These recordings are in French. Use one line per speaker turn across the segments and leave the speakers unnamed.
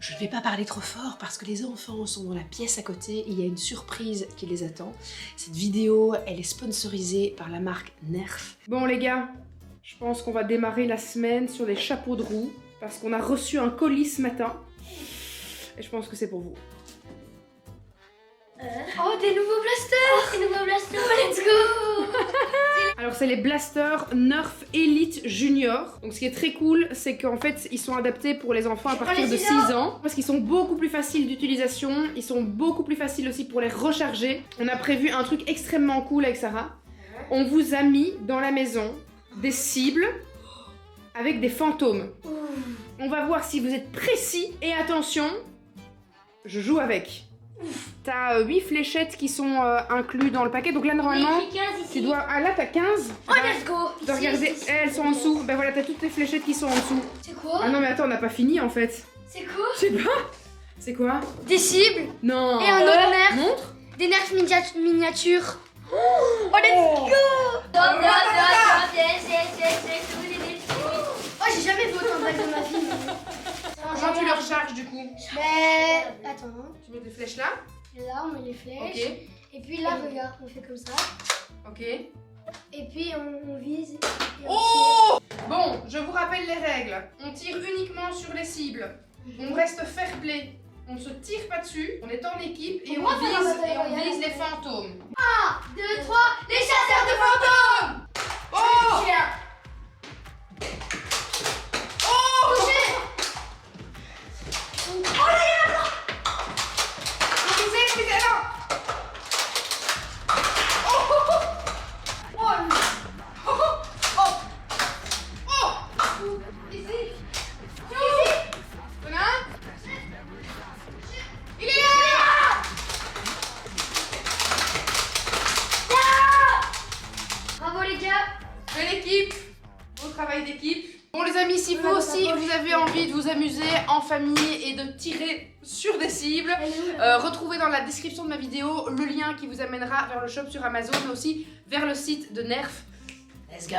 Je ne vais pas parler trop fort parce que les enfants sont dans la pièce à côté et il y a une surprise qui les attend. Cette vidéo, elle est sponsorisée par la marque Nerf. Bon les gars, je pense qu'on va démarrer la semaine sur les chapeaux de roue parce qu'on a reçu un colis ce matin et je pense que c'est pour vous.
Oh, des nouveaux blasters! Des nouveaux blasters, let's go!
Alors c'est les blasters Nerf Elite Junior. Donc ce qui est très cool, c'est qu'en fait ils sont adaptés pour les enfants à partir de 6 ans. Parce qu'ils sont beaucoup plus faciles d'utilisation, ils sont beaucoup plus faciles aussi pour les recharger. On a prévu un truc extrêmement cool avec Sarah. On vous a mis dans la maison des cibles avec des fantômes. On va voir si vous êtes précis et attention, je joue avec. T'as 8 fléchettes qui sont inclus dans le paquet, donc là normalement tu dois... Ah là t'as 15.
Oh let's go!
Tu dois regarder, elles sont en dessous. Ben voilà, t'as toutes les fléchettes qui sont en dessous.
C'est quoi?
Ah non mais attends, on n'a pas fini en fait.
C'est quoi?
Je sais pas. C'est quoi?
Des cibles
Non.
et un autre nerf.
Montre.
Des nerfs miniatures. Oh let's go! Oh j'ai jamais vu autant de vagues de ma vie.
Comment tu le recharges du coup?
Mais attends.
Tu mets des flèches là.
Là on met les flèches.
Ok.
Et puis là regarde, on fait comme ça.
Ok.
Et puis on vise. Et on
Oh! Bon, je vous rappelle les règles. On tire uniquement sur les cibles. On reste fair play. On ne se tire pas dessus. On est en équipe et
Moi,
on vise les fantômes.
1, 2, 3, les chasseurs de fantômes!
Oh!
Bravo les gars!
Belle équipe, beau travail d'équipe. Bon les amis, si vous aussi vous avez envie de vous amuser en famille et de tirer sur des cibles, retrouvez dans la description de ma vidéo le lien qui vous amènera vers le shop sur Amazon, mais aussi vers le site de Nerf. Let's go!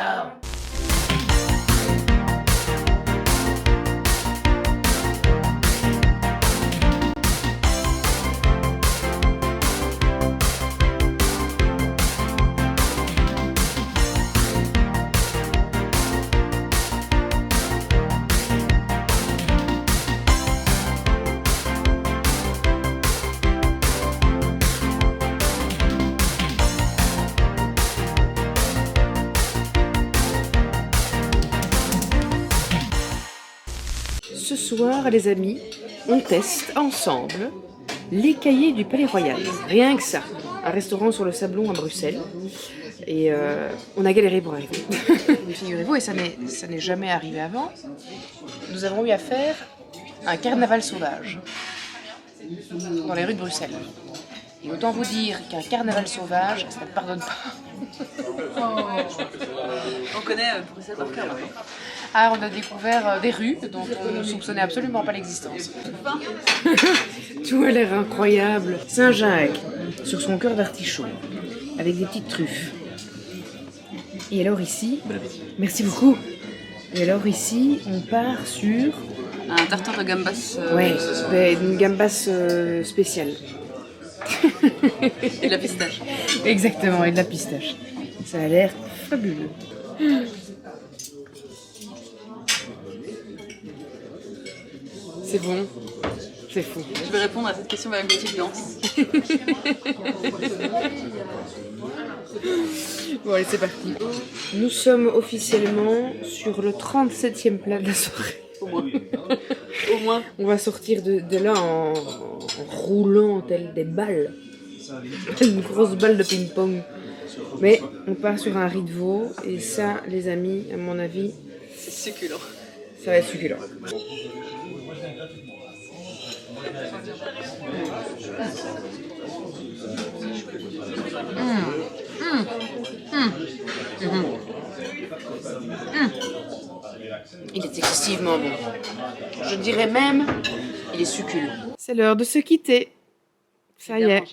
Ce soir, les amis, on teste ensemble les cahiers du Palais Royal. Rien que ça. Un restaurant sur le Sablon à Bruxelles. Et on a galéré pour arriver. Figurez-vous, et ça n'est jamais arrivé avant, nous avons eu à faire un carnaval sauvage dans les rues de Bruxelles. Et autant vous dire qu'un carnaval sauvage, ça ne pardonne pas.
On connaît Bruxelles par cœur.
Ah, on a découvert des rues dont on ne soupçonnait absolument pas l'existence. Tout a l'air incroyable. Saint-Jacques, sur son cœur d'artichaut, avec des petites truffes. Et alors ici, merci beaucoup. Et alors ici, on part sur...
Un tartare de gambas.
Ouais, une gambas spéciale.
Et de la pistache.
Exactement, et de la pistache. Ça a l'air fabuleux. C'est bon, c'est fou.
Je vais répondre à cette question avec une petite danse.
Bon allez, c'est parti. Nous sommes officiellement sur le 37e plat de la soirée.
Au moins. Au moins.
On va sortir de là en roulant tel des balles. Une grosse balle de ping-pong. Mais on part sur un riz de veau et ça, les amis, à mon avis,
C'est succulent.
ça va être succulent. Il est excessivement bon. Je dirais même, il est succulent. C'est l'heure de se quitter. Ça y est,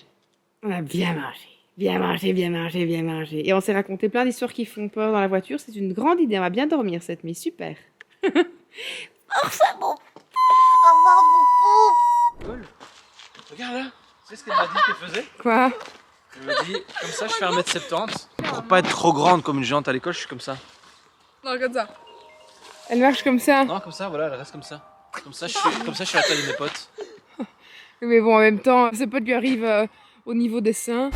on a bien mangé. Bien mangé, bien mangé, bien mangé. Et on s'est raconté plein d'histoires qui font peur dans la voiture. C'est une grande idée. On va bien dormir cette nuit. Super.
Au revoir, mon poup.
Regarde là. Tu sais ce qu'elle m'a dit qu'elle faisait?
Quoi?
Elle m'a dit, comme ça je fais 1m70. Pour pas être trop grande comme une géante à l'école, je suis comme ça.
Non, comme ça.
Elle marche comme ça.
Non, comme ça, voilà, elle reste comme ça. Comme ça, je suis à la taille de mes potes.
Mais bon, en même temps, ses potes lui arrivent au niveau des seins.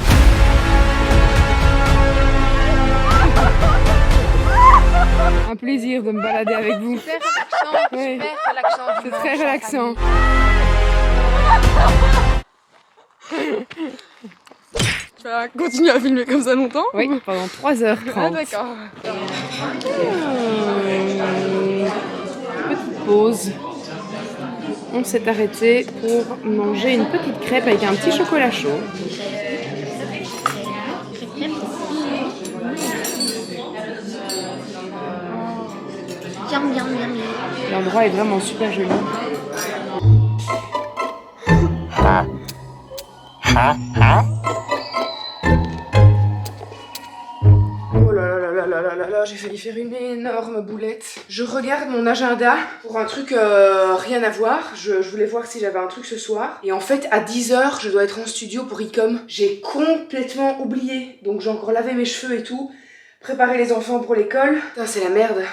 Un plaisir de me balader avec vous.
Super relaxant,
Ouais.
super relaxant.
C'est très relaxant.
Tu vas continuer à filmer comme ça longtemps?
Oui, pendant 3h30.
Ah d'accord.
Petite pause. On s'est arrêté pour manger une petite crêpe avec un petit chocolat chaud.
Bien, bien, bien, bien.
L'endroit est vraiment super joli. Oh là là là là là là là, j'ai failli faire une énorme boulette. Je regarde mon agenda pour un truc rien à voir. Je voulais voir si j'avais un truc ce soir. Et en fait, à 10h, je dois être en studio pour Icom. J'ai complètement oublié. Donc j'ai encore lavé mes cheveux et tout. Préparé les enfants pour l'école. Putain, c'est la merde.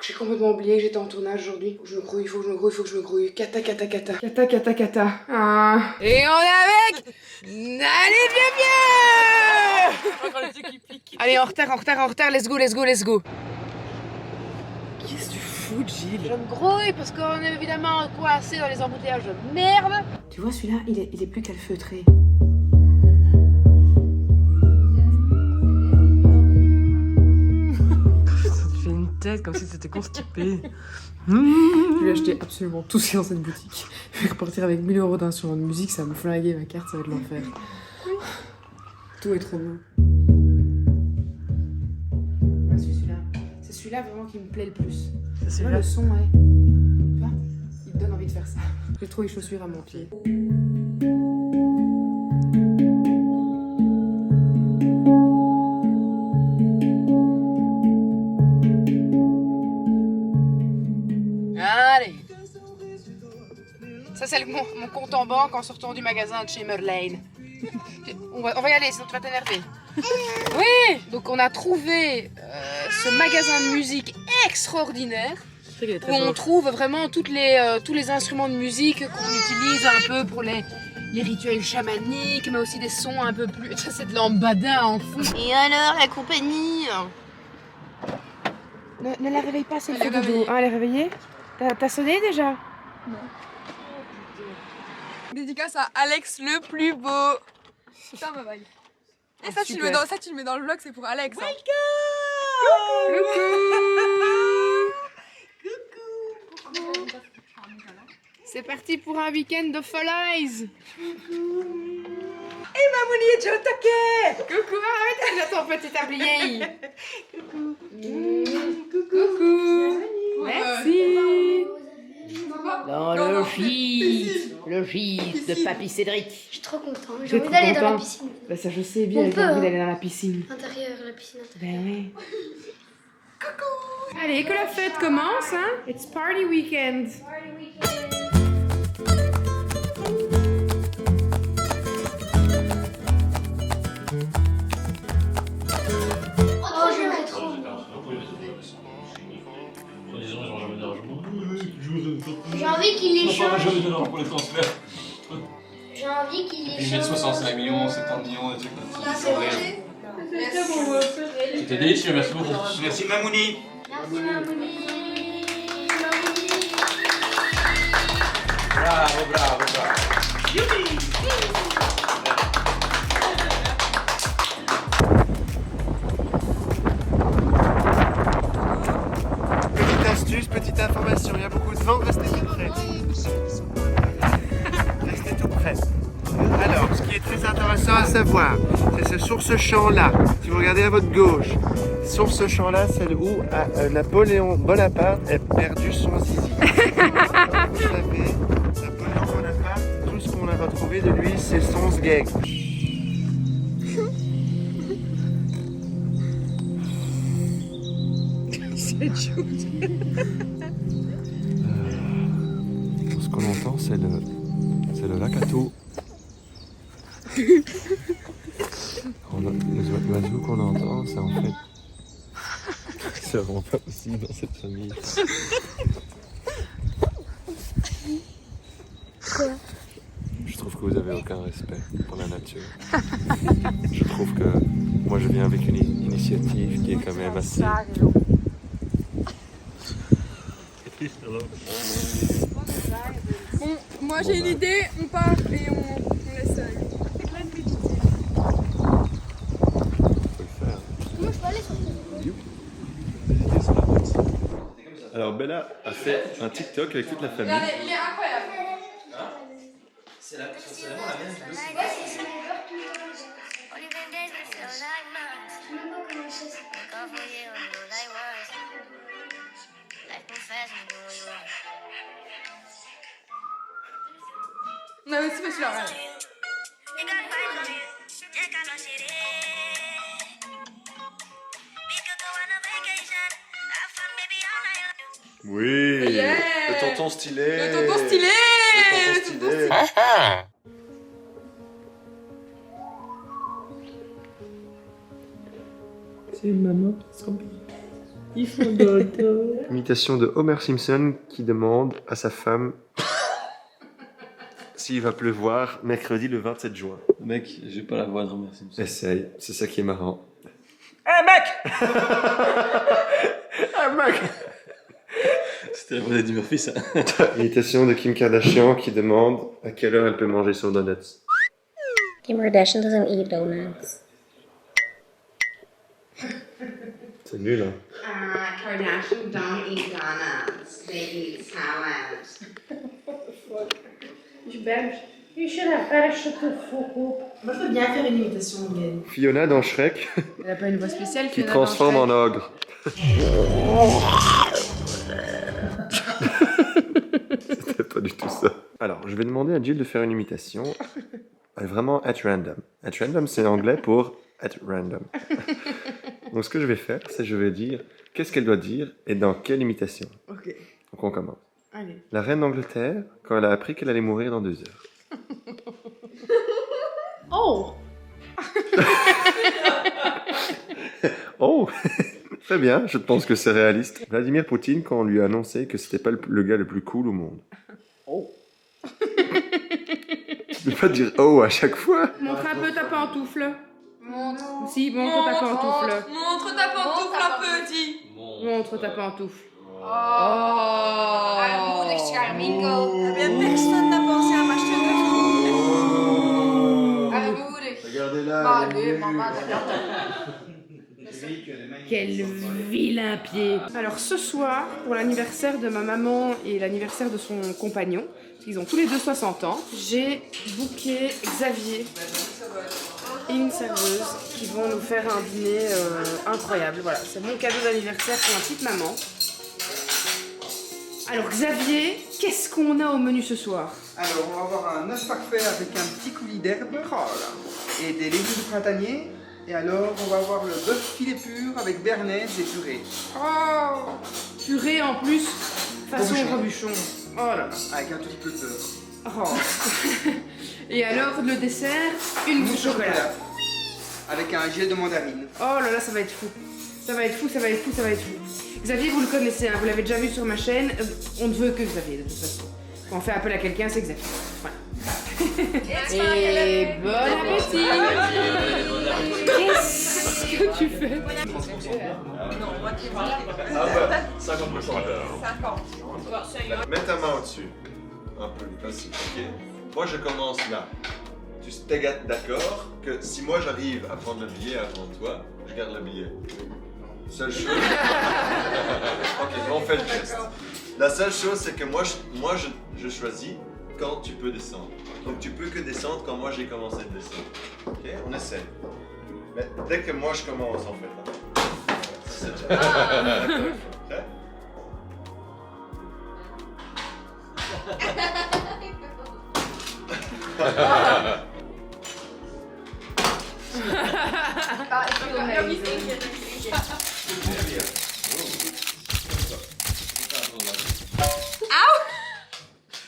J'ai complètement oublié que j'étais en tournage aujourd'hui. Faut que je me grouille, il faut que je me grouille. Kata, kata, kata. Kata, kata, kata. Ah. Et on est avec... Allez, viens. Allez, en retard, let's go. Qu'est-ce que tu fous, Gilles?
Je me grouille parce qu'on est évidemment coincé dans les embouteillages de merde.
Tu vois, celui-là, il est plus calfeutré.
Tu fais une tête comme si c'était constipé.
Je vais acheter absolument tout ce qui est dans cette boutique. Je vais repartir avec 1000 € d'instrument de musique, ça va me flinguer ma carte, ça va être l'enfer. Tout est trop beau. Ouais, celui-là. C'est celui-là vraiment qui me plaît le plus.
C'est
Tu vois,
celui-là.
le son, ouais. Tu vois, il te donne envie de faire ça. J'ai trop les chaussures à mon pied. Allez. Ça, c'est mon compte en banque en sortant du magasin de chez Merlane. On va y aller, sinon tu vas t'énerver. Oui. Donc on a trouvé ce magasin de musique extraordinaire où on trouve vraiment tous les instruments de musique qu'on utilise un peu pour les rituels chamaniques, mais aussi des sons un peu plus... Ça, c'est de l'ambada en fond.
Et alors, la compagnie?
Ne la réveille pas, c'est
Elle est réveillée.
Ah, elle est réveillée? T'as sonné déjà?
Dédicace à Alex le plus beau. Putain, ma bague. Et ça, tu le mets
super.
tu le mets dans le vlog, c'est pour Alex. Hein.
C'est parti pour un week-end de Follies.
Et Mamouni est déjà au taquet.
Coucou, arrête, j'attends petit tablier. Coucou. Merci.
Dans le gîte de Papy Cédric.
Je suis trop content.
J'ai
J'ai envie
trop
d'aller dans la
content.
piscine.
Bah ça je sais bien,
On
j'ai
peut,
envie
hein.
d'aller dans la piscine.
Intérieur, la piscine intérieure.
Ben oui. Coucou. Allez, que la fête commence, hein. It's party weekend.
Oh, j'aimerais trop. J'ai envie qu'il les change. J'ai envie qu'il les change.
65 millions, 70 millions, des trucs comme ça.
C'est vrai.
C'était délicieux, merci beaucoup. Merci Mamouni.
Merci, Mamouni.
Bravo.
Petite astuce, petite information, il y a beaucoup de vent, restez tout près. Restez tout près. Alors, ce qui est très intéressant à savoir, c'est sur ce champ-là, si vous regardez à votre gauche, sur ce champ-là, c'est où Napoléon Bonaparte a perdu son zizi. Vous savez, Napoléon Bonaparte, tout ce qu'on a retrouvé de lui, c'est son sgeg. Ce qu'on entend, c'est le lac Atto. L'oiseau qu'on entend, c'est en fait... C'est vraiment pas possible dans cette famille. Je trouve que vous avez aucun respect pour la nature. Je trouve que moi je viens avec une initiative qui est quand même assez...
Bon, moi j'ai une idée, on part et on laisse.
Alors Bella a fait un TikTok avec toute la famille.
Regardez, il est incroyable.
C'est vraiment la même vidéo.
Non mais c'est pas celui-là, regarde.
Oui,
Yeah.
le tonton stylé.
Le tonton stylé.
Le tonton stylé.
C'est maman qui sont ils font dodo.
Imitation de Homer Simpson qui demande à sa femme s'il va pleuvoir mercredi le 27 juin.
Mec, j'ai pas la voix de Homer Simpson.
Essaye, c'est ça qui est marrant.
Eh mec.
Ah mec.
C'était la voix d'Eddie Murphy, ça.
Imitation de Kim Kardashian qui demande à quelle heure elle peut manger son donuts.
Kim Kardashian doesn't eat donuts.
C'est nul, hein.
Kardashian don't eat donuts. They eat salad.
Je belge.
You should have better shut the fuck up.
Moi je peux bien faire une imitation anglaise.
Fiona dans Shrek
Elle a pas une voix spéciale
qui transforme en ogre. C'était pas du tout ça. Alors, je vais demander à Jill de faire une imitation. Vraiment at random. At random, c'est anglais pour at random. Donc, ce que je vais faire, c'est que je vais dire qu'est-ce qu'elle doit dire et dans quelle imitation.
Ok,
Donc, on commence.
allez.
La reine d'Angleterre, quand elle a appris qu'elle allait mourir dans 2 heures.
Oh.
Oh. Très bien, je pense que c'est réaliste. Vladimir Poutine, quand on lui a annoncé que c'était pas le gars le plus cool au monde.
Oh.
Tu peux pas dire oh à chaque fois.
Montre un peu ta pantoufle.
Montre.
Si, montre ta pantoufle.
Montre ta pantoufle un petit.
Montre ta pantoufle.
Oh. Armoedig, personne n'a pensé à m'acheter de Armoedig.
Regardez-là.
Allez, maman, regarde.
Quel vilain pied. Alors ce soir, pour l'anniversaire de ma maman et l'anniversaire de son compagnon, ils ont tous les deux 60 ans, j'ai booké Xavier et une serveuse qui vont nous faire un dîner incroyable. Voilà, c'est mon cadeau d'anniversaire pour ma petite maman. Alors Xavier, qu'est-ce qu'on a au menu ce soir?
Alors, on va avoir un œuf parfait avec un petit coulis d'herbe et des légumes printaniers. Et alors, on va avoir le bœuf filet pur avec béarnaise et purée.
Oh, purée en plus, façon
Robuchon.
Robuchon. Oh là là.
Avec un tout petit peu de beurre.
Oh. Et alors, le dessert, une mousse au chocolat.
Avec un gel de mandarine.
Oh là là, ça va être fou. Ça va être fou, ça va être fou, ça va être fou. Xavier, vous le connaissez, hein, vous l'avez déjà vu sur ma chaîne. On ne veut que Xavier, de toute façon. Quand on fait appel à quelqu'un, c'est Xavier. Voilà. Et bon appétit. Qu'est-ce que tu fais?
Ah ouais, 50% d'heure. 50. Mets ta main au-dessus. Un peu, facile, ok? Moi je commence là. Tu t'es d'accord que si moi j'arrive à prendre le billet avant toi, je garde le billet. Seule chose. Ok, on fait le test. La seule chose c'est que moi je choisis quand tu peux descendre. Donc tu peux que descendre quand moi j'ai commencé de descendre. Ok, on essaie. Mais dès que moi je commence en fait. Hein. C'est déjà. Prêt?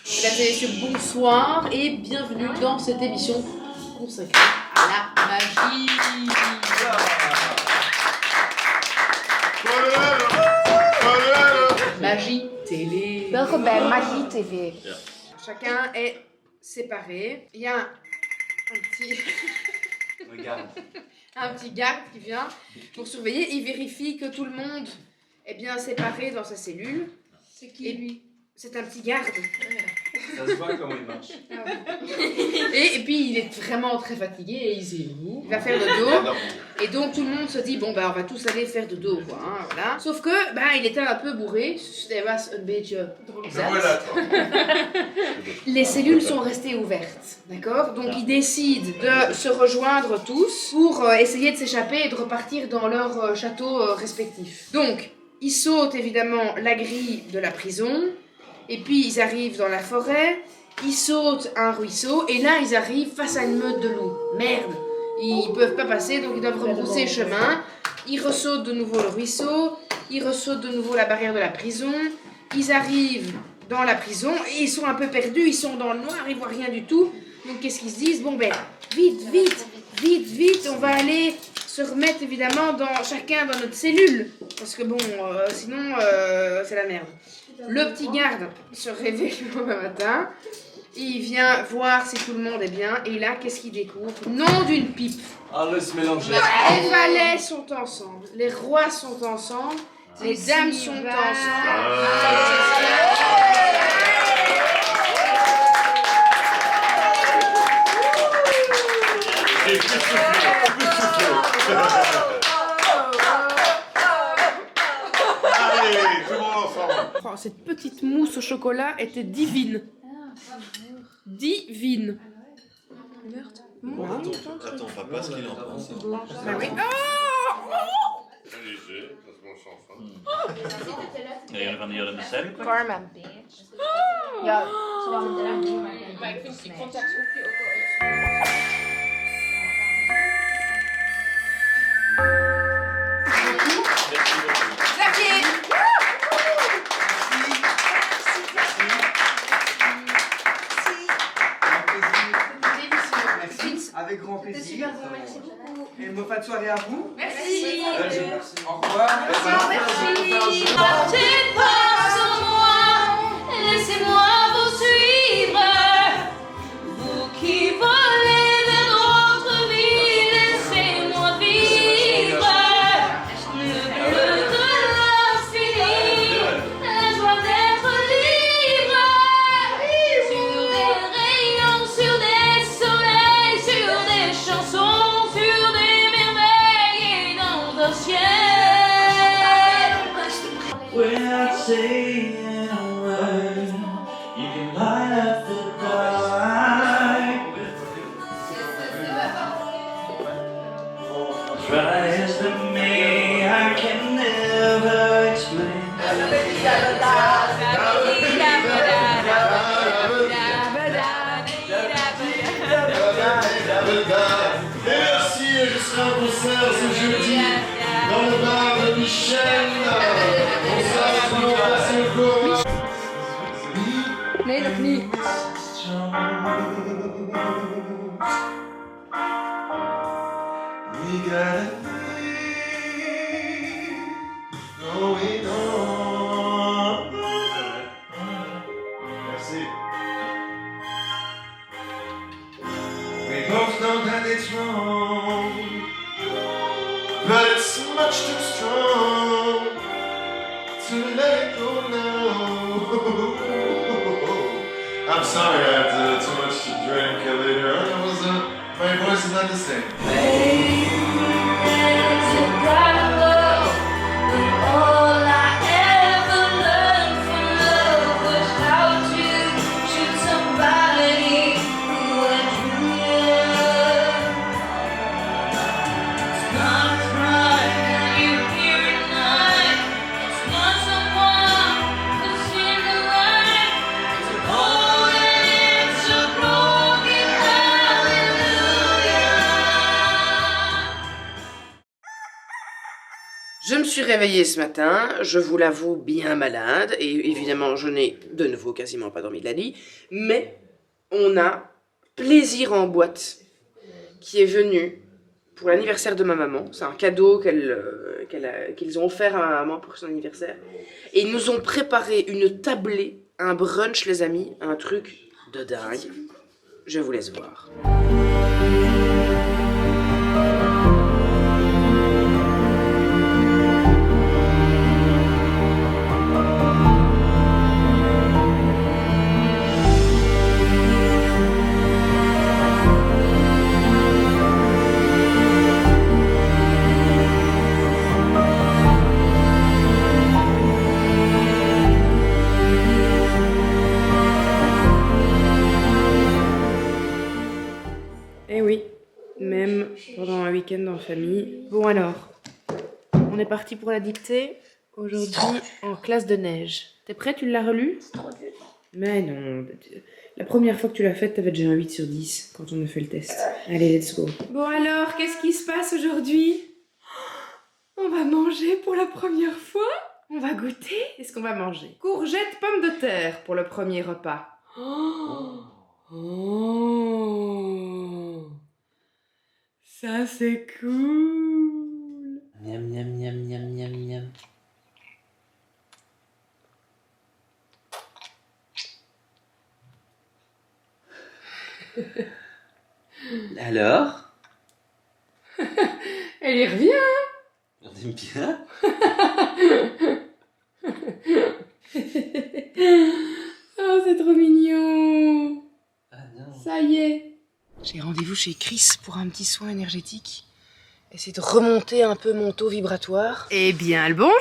Mesdames et messieurs, bonsoir et bienvenue dans cette émission
consacré à la magie. Magie télé.
Welkom bij Magie TV.
Chacun est séparé. Il y a un petit... un petit garde qui vient pour surveiller. Il vérifie que tout le monde est bien séparé dans sa cellule.
C'est qui lui?
C'est un petit garde.
Ça se voit comment il marche.
Et puis il est vraiment très fatigué et il va faire dodo. Et donc tout le monde se dit bon bah on va tous aller faire dodo quoi. Hein, voilà. Sauf que bah il était un peu bourré. C'était un beetje zat. Les cellules sont restées ouvertes, d'accord? Donc ils décident de se rejoindre tous pour essayer de s'échapper et de repartir dans leur château respectif. Donc ils sautent évidemment la grille de la prison. Et puis ils arrivent dans la forêt, ils sautent un ruisseau et là ils arrivent face à une meute de loups. Merde, ils peuvent pas passer donc ils doivent rebrousser chemin. Ils ressautent de nouveau le ruisseau, ils ressautent de nouveau la barrière de la prison. Ils arrivent dans la prison et ils sont un peu perdus, ils sont dans le noir, ils voient rien du tout. Donc qu'est-ce qu'ils se disent? Bon ben vite, on va aller se remettre évidemment chacun dans notre cellule. Parce que bon, sinon c'est la merde. Le petit garde se réveille le matin, il vient voir si tout le monde est bien, et là, qu'est-ce qu'il découvre? Nom d'une pipe.
Allez se mélanger.
Les valets sont ensemble, les rois sont ensemble, les dames sont ensemble. Oh, cette petite mousse au chocolat était divine. Divine.
Attends, on va pas ce qu'il en pense.
Bah oui.
Ja, jullie van die jullie bestellen?
Carmen. Ja, ze waren met de doen, maar ik vind die contacthoekje ook wel iets.
Avec grand plaisir.
C'était super bon, merci beaucoup.
Et une bonne fin de soirée à vous.
Merci.
Au revoir.
Merci. Partez pas sans moi, laissez-moi vous suivre. Vous qui volez de notre vie, laissez-moi vivre. Le bleu de l'infini, la joie d'être libre. Sur des rayons, sur des soleils, sur des chansons, sur des merveilles et dans un ciel.
Without saying a word, you can light up the dark. Try as to me, I can never explain.
Merci, je serai en concert ce jeudi dans le bar de Michel. Bonsoir à tout le monde, merci beaucoup.
Nee, nog niet.
We gotta leave, going on. Merci. We both know that it's wrong, but it's much too strong to let it go now. I'm sorry, I had too much to drink later on. My voice is not the same.
Je me suis réveillée ce matin, je vous l'avoue, bien malade, et évidemment je n'ai de nouveau quasiment pas dormi de la nuit, mais on a plaisir en boîte. qui est venu pour l'anniversaire de ma maman. C'est un cadeau qu'ils ont offert à ma maman pour son anniversaire. Et ils nous ont préparé une tablée, un brunch les amis, un truc de dingue. Je vous laisse voir.
Eh oui, même pendant un week-end en famille. Bon alors, on est parti pour la dictée. Aujourd'hui, en classe de neige. T'es prêt? Tu l'as relu? Mais non, la première fois que tu l'as faite, t'avais déjà un 8 sur 10 quand on a fait le test. Allez, let's go. Bon alors, qu'est-ce qui se passe aujourd'hui? On va manger pour la première fois? On va goûter? Qu'est-ce qu'on va manger? Courgettes, pommes de terre pour le premier repas. Oh, ça c'est cool.
Miam miam miam miam miam miam. Alors?
Elle y revient.
On aime bien?
Oh, c'est trop mignon.
Ah non.
Ça y est. J'ai rendez-vous chez Chris pour un petit soin énergétique. Essayer de remonter un peu mon taux vibratoire. Eh bien, le bonjour.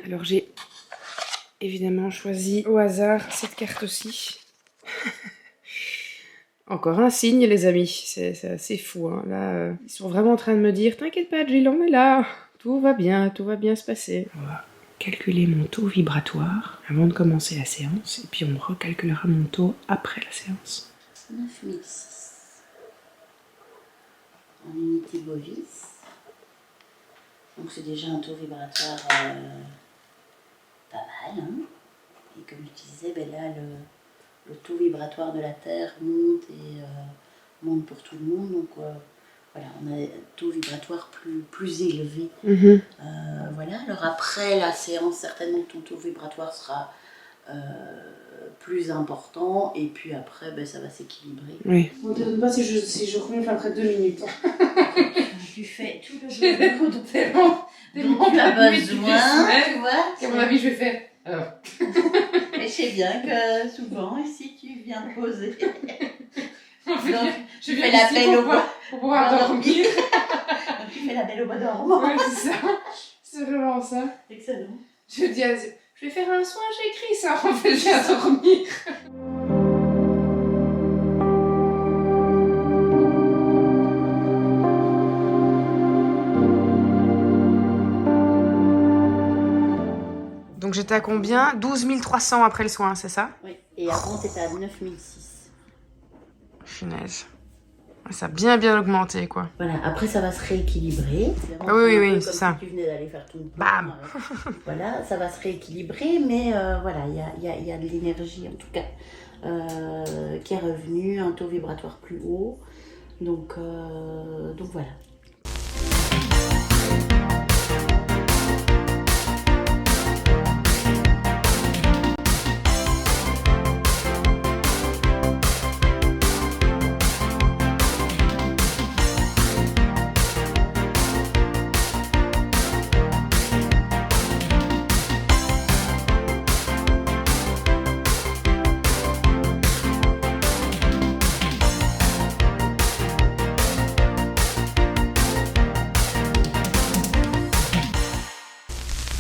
Alors, j'ai évidemment choisi au hasard cette carte aussi. Encore un signe, les amis. C'est assez fou, hein. Là, ils sont vraiment en train de me dire « T'inquiète pas, Jill, on est là. Tout va bien se passer. » On va calculer mon taux vibratoire avant de commencer la séance. Et puis, on recalculera mon taux après la séance.
9006. En unité bovis. Donc, c'est déjà un taux vibratoire pas mal. Hein. Et comme je disais, ben là, le taux vibratoire de la Terre monte et monte pour tout le monde. Donc voilà, on a un taux vibratoire plus élevé. Voilà, alors après la séance, certainement ton taux vibratoire sera plus important. Et puis après, ben, ça va s'équilibrer.
Oui. On ne te donne pas si je ronfle après 2 minutes.
Tu fais tout le
boulot dont tu as
besoin, tu vois.
À mon avis, je vais faire...
Mais je sais bien que souvent, ici, tu viens te poser. Donc,
je fais la belle au bois pour pouvoir dormir.
Donc, tu fais la belle au bois dormant.
Oui, c'est ça. C'est vraiment ça.
Excellent.
Je dis, je vais faire un soin chez Chris, ça en fait, je vais dormir. Donc j'étais à combien? 12 300 après le soin, c'est ça?
Oui, et avant t'étais à 9006.
Punaise. Ça a bien augmenté, quoi.
Voilà, après ça va se rééquilibrer.
Ah oui, c'est ça.
Si tu venais d'aller faire ton plan,
bam.
Voilà, ça va se rééquilibrer, mais voilà, il y a de l'énergie en tout cas qui est revenue, un taux vibratoire plus haut. Donc voilà.